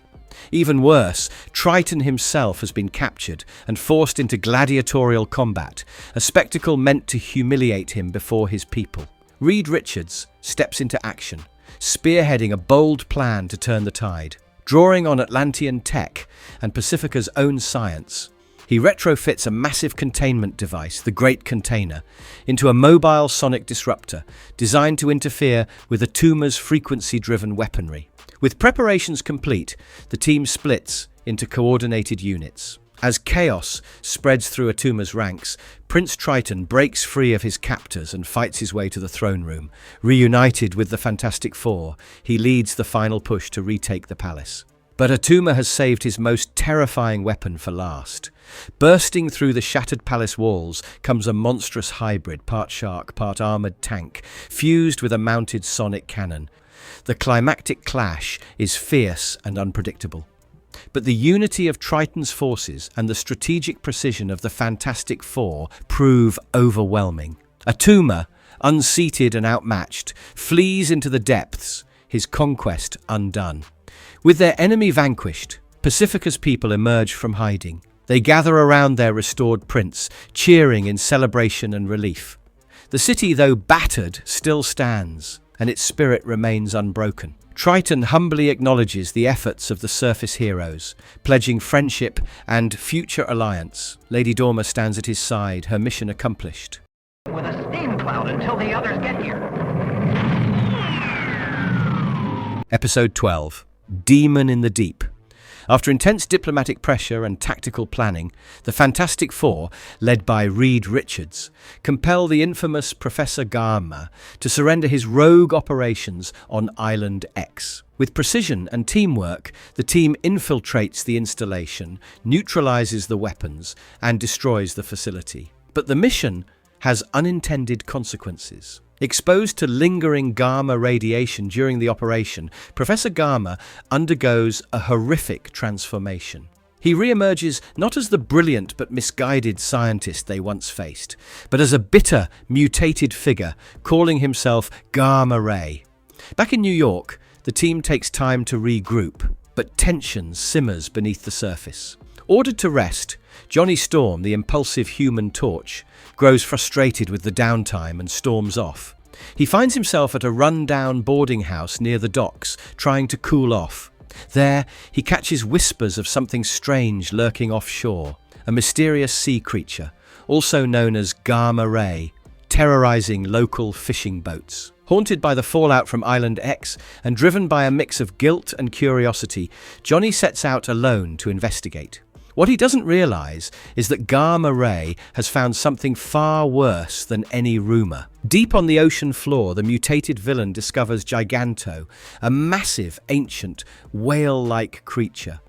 Even worse, Triton himself has been captured and forced into gladiatorial combat, a spectacle meant to humiliate him before his people. Reed Richards steps into action, spearheading a bold plan to turn the tide. Drawing on Atlantean tech and Pacifica's own science, he retrofits a massive containment device, the Great Container, into a mobile sonic disruptor designed to interfere with Atuma's frequency-driven weaponry. With preparations complete, the team splits into coordinated units. As chaos spreads through Atuma's ranks, Prince Triton breaks free of his captors and fights his way to the throne room. Reunited with the Fantastic Four, he leads the final push to retake the palace. But Atuma has saved his most terrifying weapon for last. Bursting through the shattered palace walls comes a monstrous hybrid, part shark, part armored tank, fused with a mounted sonic cannon. The climactic clash is fierce and unpredictable. But the unity of Triton's forces and the strategic precision of the Fantastic Four prove overwhelming. Atuma, unseated and outmatched, flees into the depths, his conquest undone. With their enemy vanquished, Pacifica's people emerge from hiding. They gather around their restored prince, cheering in celebration and relief. The city, though battered, still stands, and its spirit remains unbroken. Triton humbly acknowledges the efforts of the surface heroes, pledging friendship and future alliance. Lady Dorma stands at his side, her mission accomplished. With a steam cloud until the others get here. Episode 12. Demon in the Deep. After intense diplomatic pressure and tactical planning, the Fantastic Four, led by Reed Richards, compel the infamous Professor Garma to surrender his rogue operations on Island X. With precision and teamwork, the team infiltrates the installation, neutralizes the weapons, and destroys the facility. But the mission has unintended consequences. Exposed to lingering gamma radiation during the operation, Professor Garma undergoes a horrific transformation. He re-emerges not as the brilliant but misguided scientist they once faced, but as a bitter, mutated figure calling himself Gamma Ray. Back in New York, the team takes time to regroup, but tension simmers beneath the surface. Ordered to rest, Johnny Storm, the impulsive human torch, grows frustrated with the downtime and storms off. He finds himself at a run-down boarding house near the docks, trying to cool off. There, he catches whispers of something strange lurking offshore, a mysterious sea creature, also known as Gamma Ray, terrorizing local fishing boats. Haunted by the fallout from Island X and driven by a mix of guilt and curiosity, Johnny sets out alone to investigate. What he doesn't realize is that Gamma Ray has found something far worse than any rumor. Deep on the ocean floor, the mutated villain discovers Giganto, a massive, ancient, whale-like creature.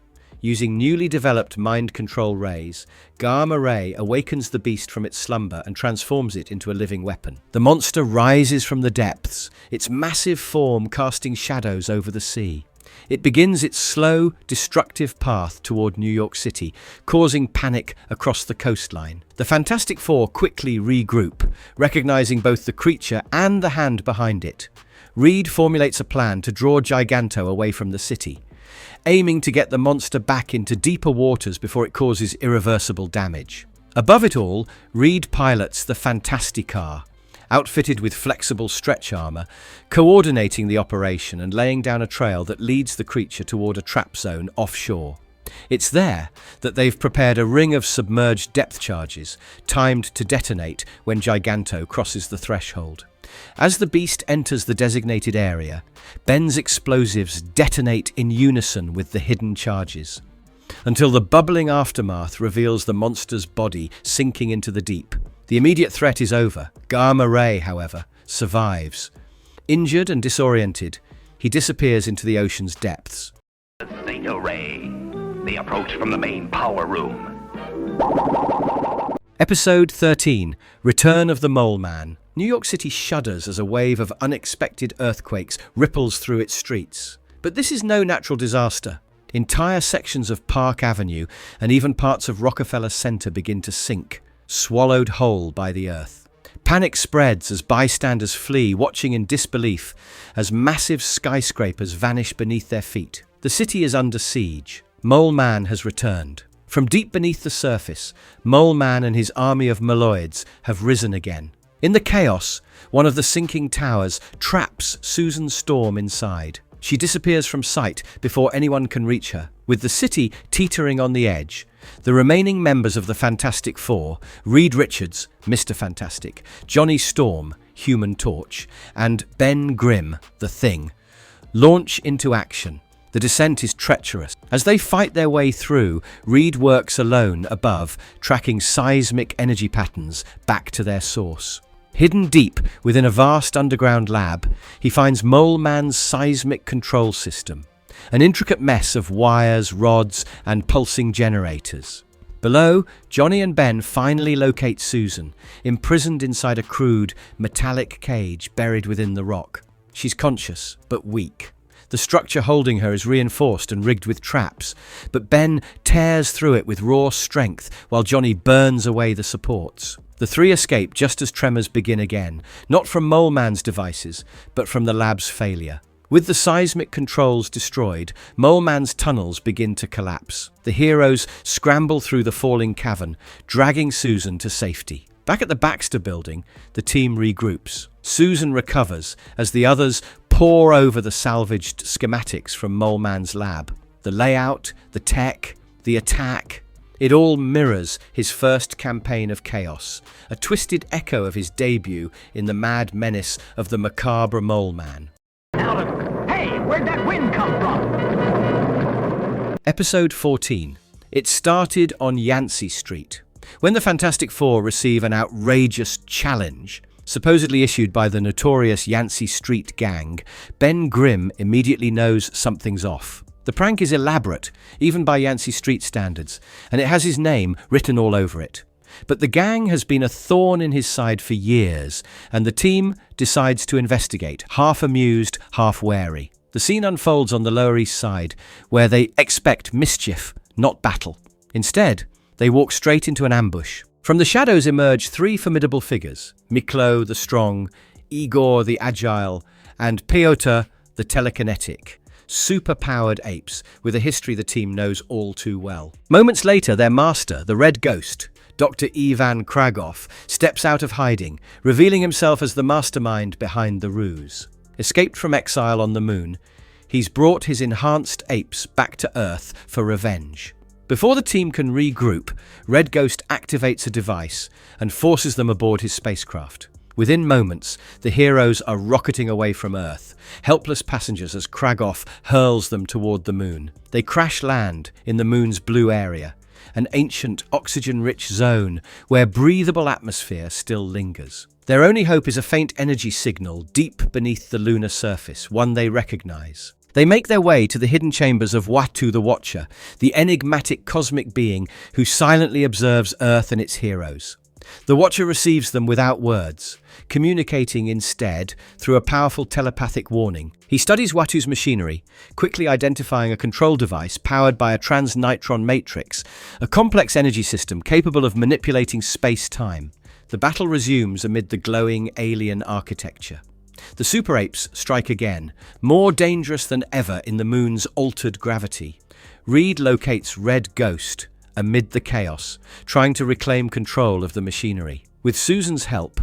Using newly developed mind control rays, Gamma Ray awakens the beast from its slumber and transforms it into a living weapon. The monster rises from the depths, its massive form casting shadows over the sea. It begins its slow, destructive path toward New York City, causing panic across the coastline. The Fantastic Four quickly regroup, recognizing both the creature and the hand behind it. Reed formulates a plan to draw Giganto away from the city, aiming to get the monster back into deeper waters before it causes irreversible damage. Above it all, Reed pilots the Fantasticar, outfitted with flexible stretch armor, coordinating the operation and laying down a trail that leads the creature toward a trap zone offshore. It's there that they've prepared a ring of submerged depth charges, timed to detonate when Giganto crosses the threshold. As the beast enters the designated area, Ben's explosives detonate in unison with the hidden charges, until the bubbling aftermath reveals the monster's body sinking into the deep. The immediate threat is over. Gamma Ray, however, survives. Injured and disoriented, he disappears into the ocean's depths. Theta Ray. They approach from the main power room. Episode 13, Return of the Mole Man. New York City shudders as a wave of unexpected earthquakes ripples through its streets. But this is no natural disaster. Entire sections of Park Avenue and even parts of Rockefeller Center begin to sink, swallowed whole by the earth. Panic spreads as bystanders flee, watching in disbelief as massive skyscrapers vanish beneath their feet. The city is under siege. Mole Man has returned. From deep beneath the surface, Mole Man and his army of Moloids have risen again. In the chaos, one of the sinking towers traps Susan Storm inside. She disappears from sight before anyone can reach her. With the city teetering on the edge, the remaining members of the Fantastic Four, Reed Richards, Mr. Fantastic, Johnny Storm, Human Torch, and Ben Grimm, the Thing, launch into action. The descent is treacherous. As they fight their way through, Reed works alone above, tracking seismic energy patterns back to their source. Hidden deep within a vast underground lab, he finds Mole Man's seismic control system, an intricate mess of wires, rods, and pulsing generators. Below, Johnny and Ben finally locate Susan, imprisoned inside a crude, metallic cage buried within the rock. She's conscious, but weak. The structure holding her is reinforced and rigged with traps, but Ben tears through it with raw strength while Johnny burns away the supports. The three escape just as tremors begin again, not from Mole Man's devices, but from the lab's failure. With the seismic controls destroyed, Mole Man's tunnels begin to collapse. The heroes scramble through the falling cavern, dragging Susan to safety. Back at the Baxter building, the team regroups. Susan recovers as the others pore over the salvaged schematics from Mole Man's lab. The layout, the tech, the attack, it all mirrors his first campaign of chaos, a twisted echo of his debut in the mad menace of the macabre Mole Man. Hey, where'd that wind come from? Episode 14. It started on Yancey Street, when the Fantastic Four receive an outrageous challenge. Supposedly issued by the notorious Yancey Street gang, Ben Grimm immediately knows something's off. The prank is elaborate, even by Yancey Street standards, and it has his name written all over it. But the gang has been a thorn in his side for years, and the team decides to investigate, half amused, half wary. The scene unfolds on the Lower East Side, where they expect mischief, not battle. Instead, they walk straight into an ambush. From the shadows emerge three formidable figures: Miklo the Strong, Igor the Agile, and Pyotr the Telekinetic. Super-powered apes with a history the team knows all too well. Moments later, their master, the Red Ghost, Dr. Ivan Kragoff, steps out of hiding, revealing himself as the mastermind behind the ruse. Escaped from exile on the moon, he's brought his enhanced apes back to Earth for revenge. Before the team can regroup, Red Ghost activates a device and forces them aboard his spacecraft. Within moments, the heroes are rocketing away from Earth, helpless passengers as Kragoff hurls them toward the moon. They crash land in the moon's blue area, an ancient, oxygen-rich zone where breathable atmosphere still lingers. Their only hope is a faint energy signal deep beneath the lunar surface, one they recognize. They make their way to the hidden chambers of Watu the Watcher, the enigmatic cosmic being who silently observes Earth and its heroes. The Watcher receives them without words, communicating instead through a powerful telepathic warning. He studies Watu's machinery, quickly identifying a control device powered by a transnitron matrix, a complex energy system capable of manipulating space-time. The battle resumes amid the glowing alien architecture. The super apes strike again, more dangerous than ever in the moon's altered gravity. Reed locates Red Ghost amid the chaos, trying to reclaim control of the machinery. With Susan's help,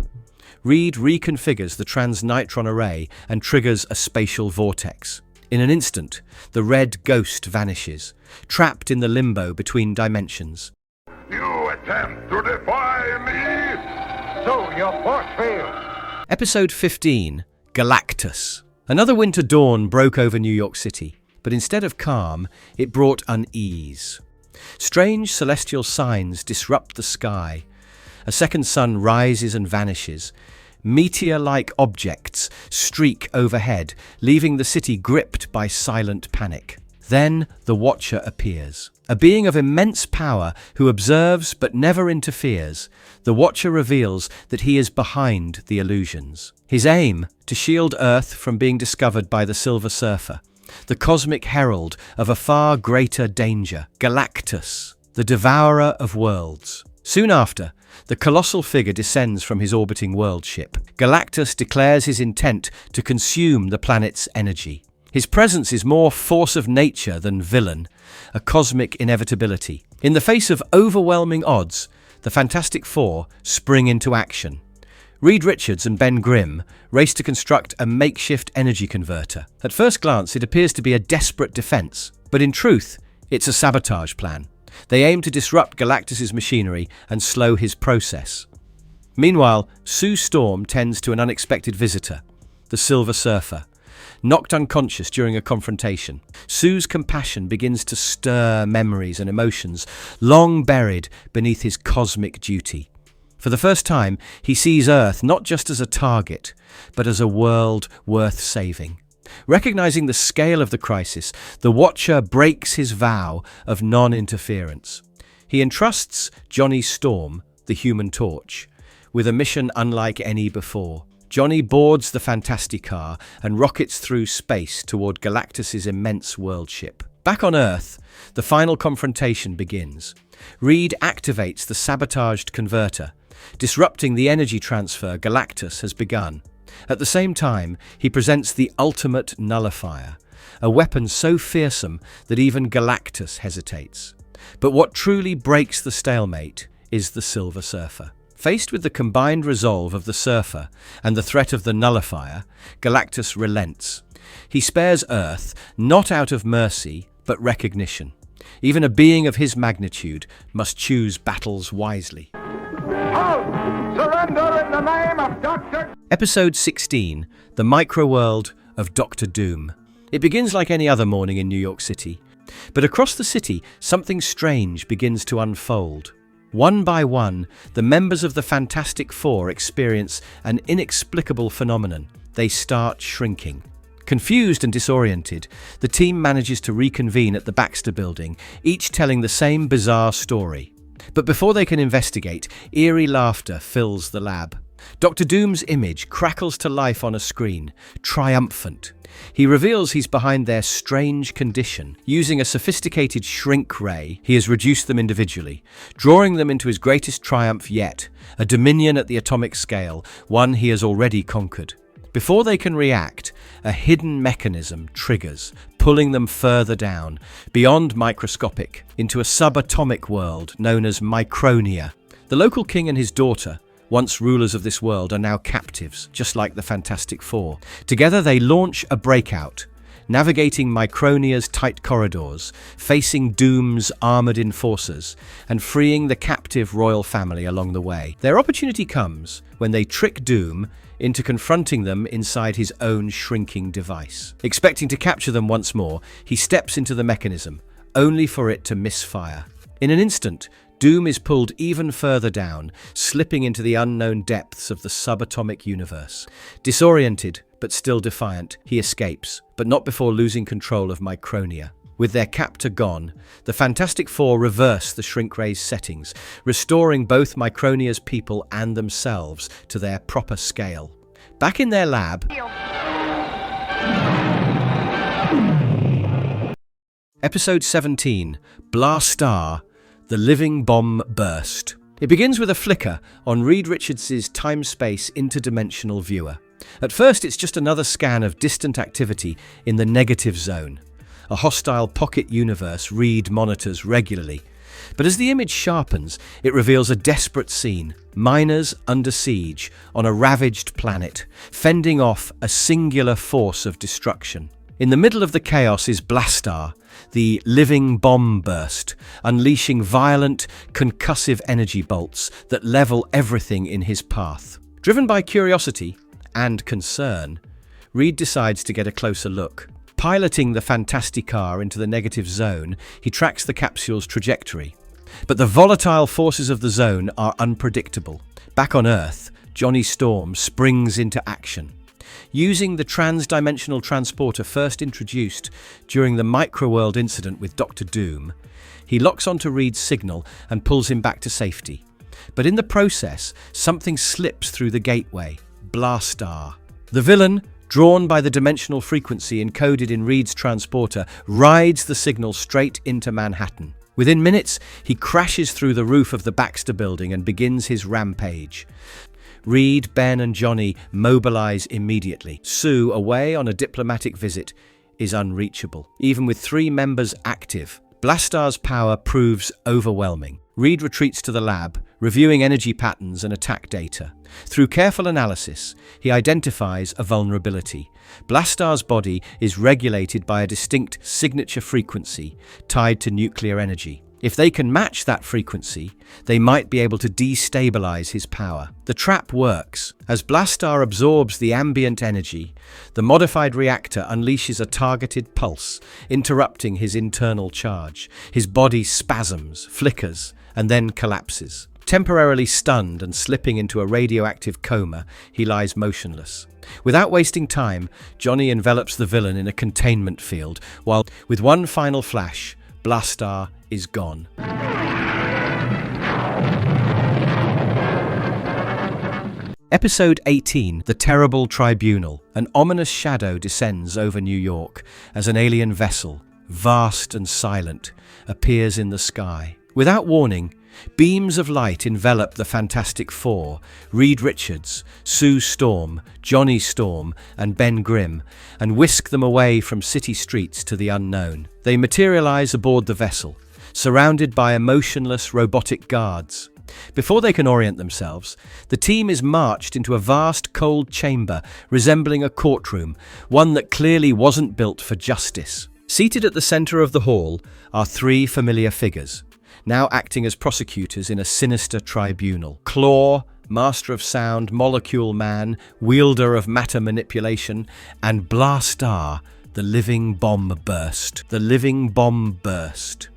Reed reconfigures the transnitron array and triggers a spatial vortex. In an instant, the Red Ghost vanishes, trapped in the limbo between dimensions. You attempt to defy me? So your force failed. Episode 15, Galactus. Another winter dawn broke over New York City, but instead of calm, it brought unease. Strange celestial signs disrupt the sky. A second sun rises and vanishes. Meteor-like objects streak overhead, leaving the city gripped by silent panic. Then the Watcher appears. A being of immense power who observes but never interferes, the Watcher reveals that he is behind the illusions. His aim, to shield Earth from being discovered by the Silver Surfer, the cosmic herald of a far greater danger, Galactus, the devourer of worlds. Soon after, the colossal figure descends from his orbiting world ship. Galactus declares his intent to consume the planet's energy. His presence is more force of nature than villain, a cosmic inevitability. In the face of overwhelming odds, the Fantastic Four spring into action. Reed Richards and Ben Grimm race to construct a makeshift energy converter. At first glance, it appears to be a desperate defense, but in truth, it's a sabotage plan. They aim to disrupt Galactus's machinery and slow his process. Meanwhile, Sue Storm tends to an unexpected visitor, the Silver Surfer. Knocked unconscious during a confrontation, Sue's compassion begins to stir memories and emotions long buried beneath his cosmic duty. For the first time, he sees Earth not just as a target, but as a world worth saving. Recognizing the scale of the crisis, the Watcher breaks his vow of non-interference. He entrusts Johnny Storm, the Human Torch, with a mission unlike any before. Johnny boards the Fantasticar and rockets through space toward Galactus's immense world ship. Back on Earth, the final confrontation begins. Reed activates the sabotaged converter, disrupting the energy transfer Galactus has begun. At the same time, he presents the ultimate nullifier, a weapon so fearsome that even Galactus hesitates. But what truly breaks the stalemate is the Silver Surfer. Faced with the combined resolve of the Surfer and the threat of the nullifier, Galactus relents. He spares Earth, not out of mercy, but recognition. Even a being of his magnitude must choose battles wisely. Halt! Surrender in the name of Dr. Episode 16, The Microworld of Doom. It begins like any other morning in New York City. But across the city, something strange begins to unfold. One by one, the members of the Fantastic Four experience an inexplicable phenomenon. They start shrinking. Confused and disoriented, the team manages to reconvene at the Blastar building, each telling the same bizarre story. But before they can investigate, eerie laughter fills the lab. Dr. Doom's image crackles to life on a screen, triumphant. He reveals he's behind their strange condition. Using a sophisticated shrink ray, he has reduced them individually, drawing them into his greatest triumph yet, a dominion at the atomic scale, one he has already conquered. Before they can react, a hidden mechanism triggers, pulling them further down, beyond microscopic, into a subatomic world known as Micronia. The local king and his daughter, once rulers of this world, are now captives, just like the Fantastic Four. Together they launch a breakout, navigating Micronia's tight corridors, facing Doom's armored enforcers, and freeing the captive royal family along the way. Their opportunity comes when they trick Doom into confronting them inside his own shrinking device. Expecting to capture them once more, he steps into the mechanism, only for it to misfire. In an instant, Doom is pulled even further down, slipping into the unknown depths of the subatomic universe. Disoriented, but still defiant, he escapes, but not before losing control of Micronia. With their captor gone, the Fantastic Four reverse the shrink-rays settings, restoring both Micronia's people and themselves to their proper scale. Back in their lab, Episode 17, Blastar, the living bomb burst. It begins with a flicker on Reed Richards' time-space interdimensional viewer. At first, it's just another scan of distant activity in the negative zone, a hostile pocket universe Reed monitors regularly. But as the image sharpens, it reveals a desperate scene. Miners under siege on a ravaged planet, fending off a singular force of destruction. In the middle of the chaos is Blastar, the living bomb burst, unleashing violent, concussive energy bolts that level everything in his path. Driven by curiosity and concern, Reed decides to get a closer look. Piloting the Fantasticar into the negative zone, he tracks the capsule's trajectory. But the volatile forces of the zone are unpredictable. Back on Earth, Johnny Storm springs into action. Using the trans-dimensional transporter first introduced during the Microworld incident with Dr. Doom, he locks onto Reed's signal and pulls him back to safety. But in the process, something slips through the gateway: Blastar. The villain, drawn by the dimensional frequency encoded in Reed's transporter, rides the signal straight into Manhattan. Within minutes, he crashes through the roof of the Baxter building and begins his rampage. Reed, Ben and Johnny mobilize immediately. Sue, away on a diplomatic visit, is unreachable. Even with 3 members active, Blastar's power proves overwhelming. Reed retreats to the lab, reviewing energy patterns and attack data. Through careful analysis, he identifies a vulnerability. Blastar's body is regulated by a distinct signature frequency tied to nuclear energy. If they can match that frequency, they might be able to destabilize his power. The trap works. As Blastar absorbs the ambient energy, the modified reactor unleashes a targeted pulse, interrupting his internal charge. His body spasms, flickers, and then collapses. Temporarily stunned and slipping into a radioactive coma, he lies motionless. Without wasting time, Johnny envelops the villain in a containment field, while, with one final flash, Blastar is gone. Episode 18, The Terrible Tribunal. An ominous shadow descends over New York as an alien vessel, vast and silent, appears in the sky. Without warning, beams of light envelop the Fantastic Four: Reed Richards, Sue Storm, Johnny Storm, and Ben Grimm, and whisk them away from city streets to the unknown. They materialize aboard the vessel, surrounded by emotionless robotic guards. Before they can orient themselves, the team is marched into a vast cold chamber resembling a courtroom, one that clearly wasn't built for justice. Seated at the center of the hall are 3 familiar figures, now acting as prosecutors in a sinister tribunal. Claw, master of sound, molecule man, wielder of matter manipulation, and Blastar, the living bomb burst. The living bomb burst.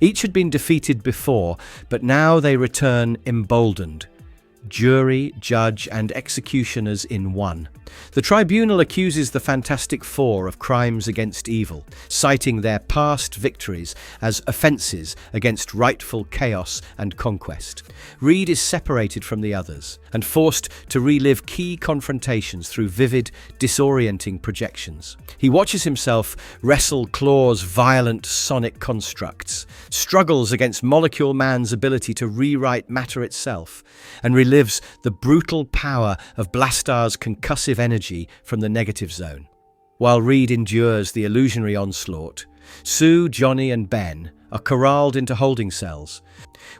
Each had been defeated before, but now they return emboldened. Jury, judge, and executioners in one. The tribunal accuses the Fantastic Four of crimes against evil, citing their past victories as offences against rightful chaos and conquest. Reed is separated from the others and forced to relive key confrontations through vivid, disorienting projections. He watches himself wrestle Claw's violent sonic constructs, struggles against Molecule Man's ability to rewrite matter itself, and relives the brutal power of Blastar's concussive energy from the negative zone. While Reed endures the illusionary onslaught, Sue, Johnny, and Ben are corralled into holding cells.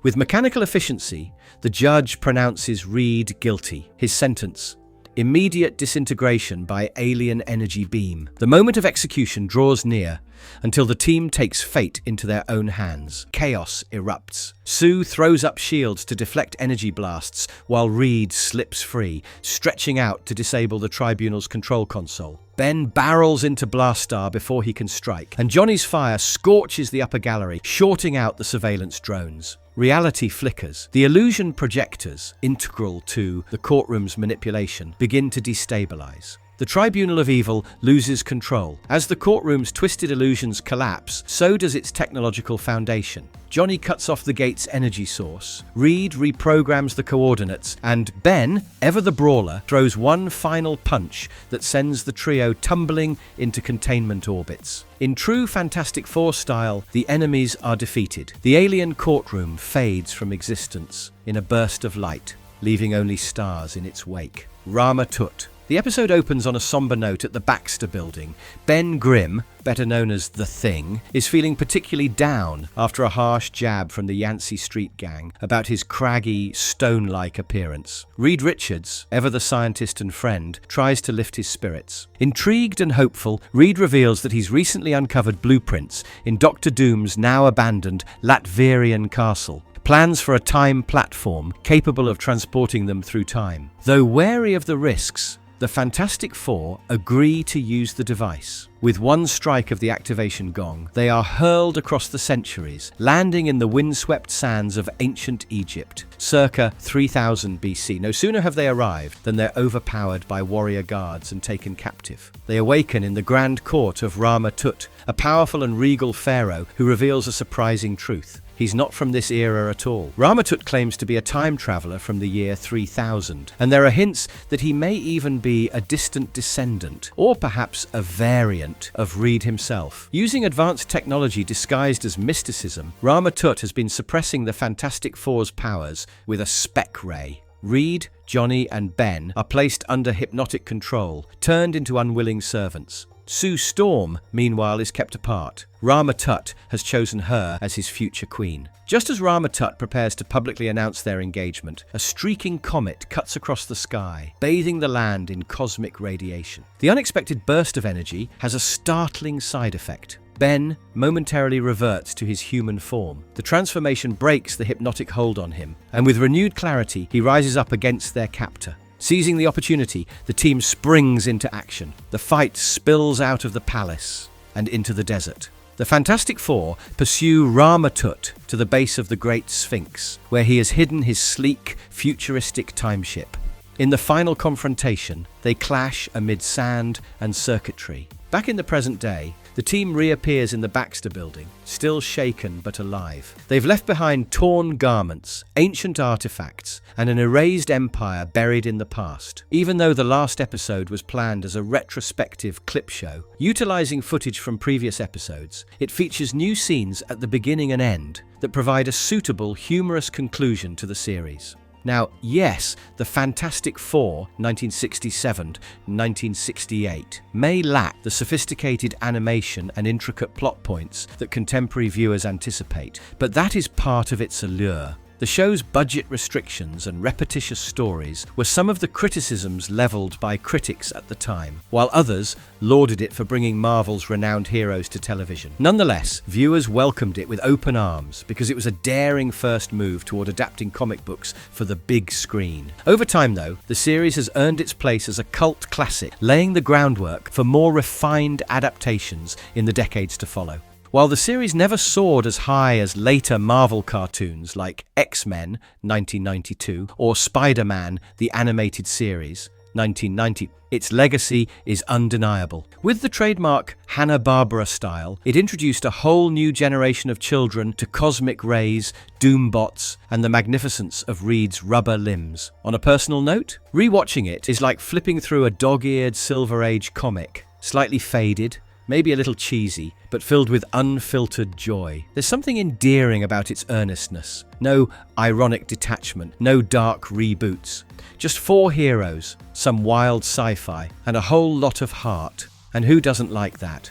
With mechanical efficiency, the judge pronounces Reed guilty. His sentence: immediate disintegration by alien energy beam. The moment of execution draws near until the team takes fate into their own hands. Chaos erupts. Sue throws up shields to deflect energy blasts while Reed slips free, stretching out to disable the tribunal's control console. Ben barrels into Blastar before he can strike, and Johnny's fire scorches the upper gallery, shorting out the surveillance drones. Reality flickers. The illusion projectors, integral to the courtroom's manipulation, begin to destabilize. The Tribunal of Evil loses control. As the courtroom's twisted illusions collapse, so does its technological foundation. Johnny cuts off the gate's energy source, Reed reprograms the coordinates, and Ben, ever the brawler, throws one final punch that sends the trio tumbling into containment orbits. In true Fantastic Four style, the enemies are defeated. The alien courtroom fades from existence in a burst of light, leaving only stars in its wake. Rama Tut. The episode opens on a somber note at the Baxter Building. Ben Grimm, better known as The Thing, is feeling particularly down after a harsh jab from the Yancey Street gang about his craggy, stone-like appearance. Reed Richards, ever the scientist and friend, tries to lift his spirits. Intrigued and hopeful, Reed reveals that he's recently uncovered blueprints in Dr. Doom's now-abandoned Latvian castle. Plans for a time platform capable of transporting them through time. Though wary of the risks, the Fantastic Four agree to use the device. With one strike of the activation gong, they are hurled across the centuries, landing in the windswept sands of ancient Egypt, circa 3000 BC. No sooner have they arrived than they're overpowered by warrior guards and taken captive. They awaken in the grand court of Rama Tut, a powerful and regal pharaoh who reveals a surprising truth. He's not from this era at all. Rama Tut claims to be a time traveler from the year 3000, and there are hints that he may even be a distant descendant, or perhaps a variant of Reed himself. Using advanced technology disguised as mysticism, Rama Tut has been suppressing the Fantastic Four's powers with a spec ray. Reed, Johnny, and Ben are placed under hypnotic control, turned into unwilling servants. Sue Storm, meanwhile, is kept apart. Rama Tut has chosen her as his future queen. Just as Rama Tut prepares to publicly announce their engagement, a streaking comet cuts across the sky, bathing the land in cosmic radiation. The unexpected burst of energy has a startling side effect. Ben momentarily reverts to his human form. The transformation breaks the hypnotic hold on him, and with renewed clarity, he rises up against their captor. Seizing the opportunity, the team springs into action. The fight spills out of the palace and into the desert. The Fantastic Four pursue Rama Tut to the base of the Great Sphinx, where he has hidden his sleek, futuristic timeship. In the final confrontation, they clash amid sand and circuitry. Back in the present day, the team reappears in the Baxter Building, still shaken but alive. They've left behind torn garments, ancient artifacts, and an erased empire buried in the past. Even though the last episode was planned as a retrospective clip show, utilizing footage from previous episodes, it features new scenes at the beginning and end that provide a suitable, humorous conclusion to the series. Now, yes, the Fantastic Four, 1967-1968, may lack the sophisticated animation and intricate plot points that contemporary viewers anticipate, but that is part of its allure. The show's budget restrictions and repetitious stories were some of the criticisms leveled by critics at the time, while others lauded it for bringing Marvel's renowned heroes to television. Nonetheless, viewers welcomed it with open arms because it was a daring first move toward adapting comic books for the big screen. Over time, though, the series has earned its place as a cult classic, laying the groundwork for more refined adaptations in the decades to follow. While the series never soared as high as later Marvel cartoons like X-Men, 1992, or Spider-Man, the animated series, 1990, its legacy is undeniable. With the trademark Hanna-Barbera style, it introduced a whole new generation of children to cosmic rays, doombots, and the magnificence of Reed's rubber limbs. On a personal note, rewatching it is like flipping through a dog-eared Silver Age comic, slightly faded, maybe a little cheesy, but filled with unfiltered joy. There's something endearing about its earnestness. No ironic detachment, no dark reboots. Just 4 heroes, some wild sci-fi, and a whole lot of heart. And who doesn't like that?